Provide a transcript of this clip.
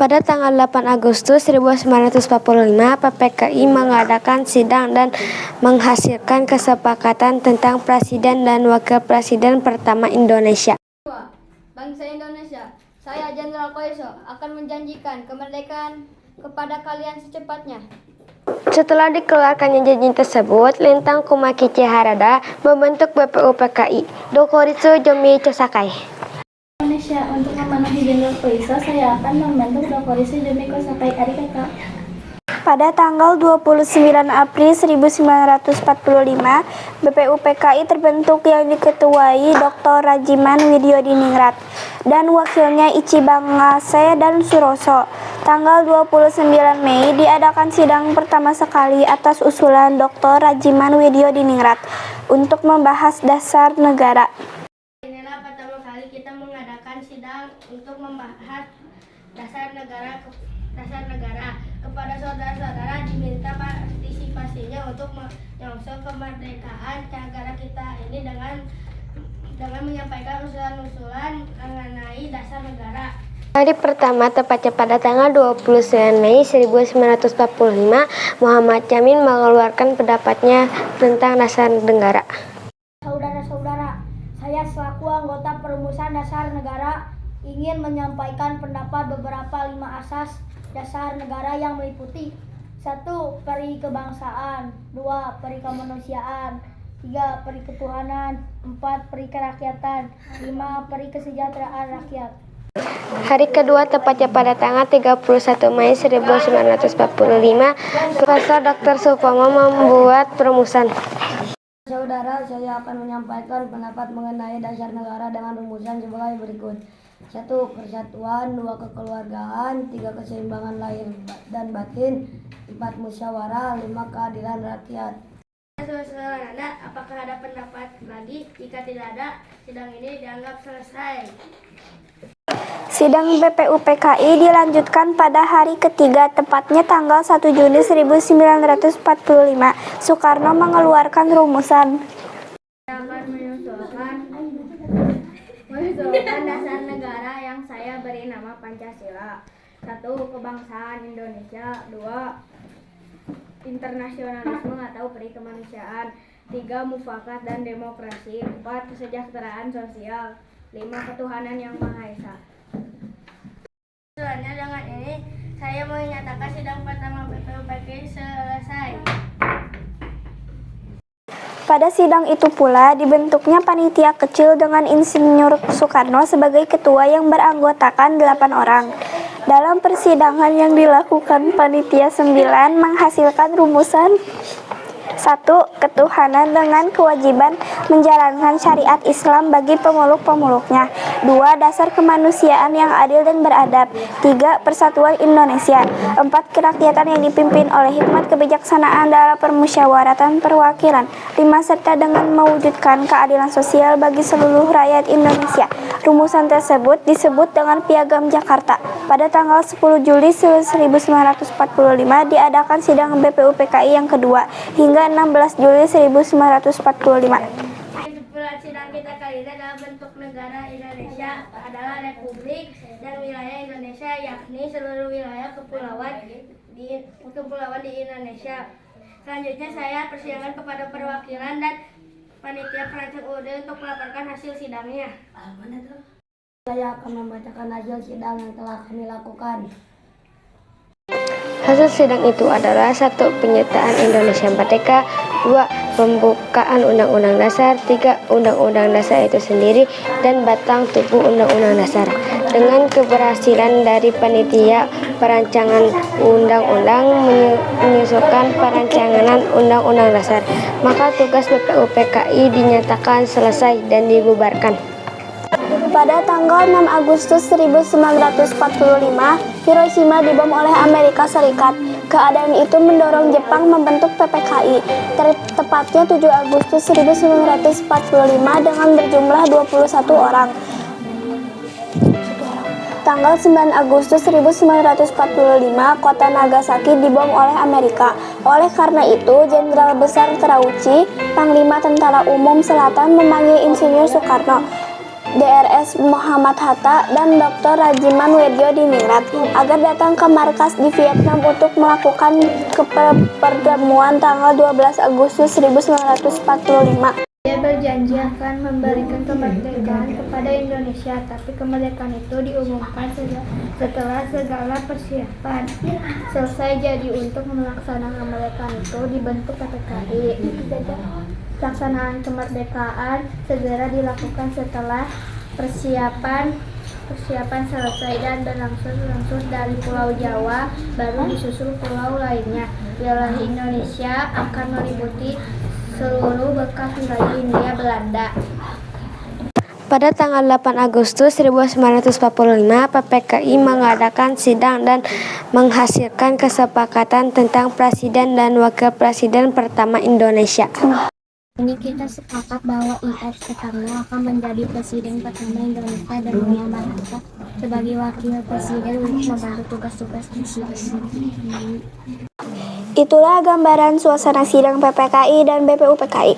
Pada tanggal 8 Agustus 1945, PPKI mengadakan sidang dan menghasilkan kesepakatan tentang Presiden dan Wakil Presiden pertama Indonesia. Bangsa Indonesia, saya Jenderal Koiso akan menjanjikan kemerdekaan kepada kalian secepatnya. Setelah dikeluarkannya janji tersebut, Lintang Kumaki Harada membentuk BPUPKI. Dokoritsu Jomi Chosakai. Indonesia, untuk memenuhi Jenderal Koiso, saya akan membentuk Dokoritsu Jomi Chosakai. Arigato. Pada tanggal 29 April 1945, BPUPKI terbentuk yang diketuai Dr. Rajiman Widyodiningrat dan wakilnya Ichi Bangase dan Suroso. Tanggal 29 Mei diadakan sidang pertama sekali atas usulan Dr. Rajiman Widyodiningrat untuk membahas dasar negara. Inilah pertama kali kita mengadakan sidang untuk membahas dasar negara. Kepada saudara-saudara diminta partisipasinya untuk menyongsong kemerdekaan negara kita ini dengan menyampaikan usulan-usulan mengenai dasar negara. Hari pertama tepatnya pada tanggal 29 Mei 1945, Muhammad Yamin mengeluarkan pendapatnya tentang dasar negara. Saudara-saudara, saya selaku anggota perumusan dasar negara ingin menyampaikan pendapat beberapa 5 asas dasar negara yang meliputi 1. Peri kebangsaan, 2. Peri kemanusiaan, 3. Peri ketuhanan, 4. Peri kerakyatan, 5. Peri kesejahteraan rakyat. Hari kedua tepatnya pada tanggal 31 Mei 1945, Profesor Dr. Supomo membuat perumusan. Saudara, saya akan menyampaikan pendapat mengenai dasar negara dengan rumusan sebagai berikut. 1. Persatuan, 2. Kekeluargaan, 3. Keseimbangan lahir dan batin, 4. Musyawarah, 5. Keadilan rakyat. Saudara, apakah ada pendapat lagi? Jika tidak ada, sidang ini dianggap selesai. Sidang BPUPKI dilanjutkan pada hari ketiga, tepatnya tanggal 1 Juni 1945. Soekarno mengeluarkan rumusan. Mengusulkan dasar negara yang saya beri nama Pancasila. 1. Kebangsaan Indonesia, 2. Internasionalisme atau peri kemanusiaan, 3. Mufakat dan demokrasi, 4. Kesejahteraan sosial, 5. Ketuhanan yang Maha Esa. Selanjutnya dengan ini saya menyatakan sidang pertama BPUPKI selesai. Pada sidang itu pula dibentuknya panitia kecil dengan Insinyur Soekarno sebagai ketua yang beranggotakan 8 orang. Dalam persidangan yang dilakukan panitia 9 menghasilkan rumusan 1. Ketuhanan dengan kewajiban menjalankan syariat Islam bagi pemeluk-pemeluknya. 2. Dasar kemanusiaan yang adil dan beradab. 3. Persatuan Indonesia. 4. Kerakyatan yang dipimpin oleh hikmat kebijaksanaan dalam permusyawaratan perwakilan. 5. Serta dengan mewujudkan keadilan sosial bagi seluruh rakyat Indonesia. Rumusan tersebut disebut dengan Piagam Jakarta. Pada tanggal 10 Juli 1945 diadakan sidang BPUPKI yang kedua hingga 16 Juli 1945. Kesimpulan sidang kita kali ini adalah bentuk negara Indonesia adalah Republik dan wilayah Indonesia, yakni seluruh wilayah kepulauan di Indonesia. Selanjutnya saya persilakan kepada perwakilan dan panitia perancang UUD untuk melaporkan hasil sidangnya. Saya akan membacakan hasil sidang yang telah kami lakukan. Hasil sidang itu adalah 1. Penyataan Indonesia Merdeka, 2. Pembukaan Undang-Undang Dasar, 3. Undang-Undang Dasar itu sendiri, dan batang tubuh Undang-Undang Dasar. Dengan keberhasilan dari panitia perancangan undang-undang menyusulkan perancangan Undang-Undang Dasar, maka tugas BPUPKI dinyatakan selesai dan dibubarkan. Pada tanggal 6 Agustus 1945, Hiroshima dibom oleh Amerika Serikat. Keadaan itu mendorong Jepang membentuk PPKI. Tepatnya 7 Agustus 1945 dengan berjumlah 21 orang. Tanggal 9 Agustus 1945, kota Nagasaki dibom oleh Amerika. Oleh karena itu, Jenderal Besar Terauchi, Panglima Tentara Umum Selatan, memanggil Insinyur Soekarno DRS Muhammad Hatta, dan Dr. Rajiman Wedyo Diningrat agar datang ke markas di Vietnam untuk melakukan pertemuan tanggal 12 Agustus 1945. Dia berjanji akan memberikan kemerdekaan kepada Indonesia, tapi kemerdekaan itu diumumkan setelah segala persiapan selesai. Jadi untuk melaksanakan kemerdekaan itu dibentuk PPKI. Pelaksanaan kemerdekaan segera dilakukan setelah persiapan selesai dan berangsur-angsur dari Pulau Jawa, baru disusul pulau lainnya. Wilayah Indonesia akan meliputi seluruh bekas wilayah Hindia Belanda. Pada tanggal 8 Agustus 1945, PPKI mengadakan sidang dan menghasilkan kesepakatan tentang presiden dan wakil presiden pertama Indonesia. Ini kita sepakat bahwa I.R. Soekarno akan menjadi presiden pertama Indonesia dan Muhammad Hatta sebagai wakil presiden untuk membantu tugas-tugas presidensi. Itulah gambaran suasana sidang PPKI dan BPUPKI.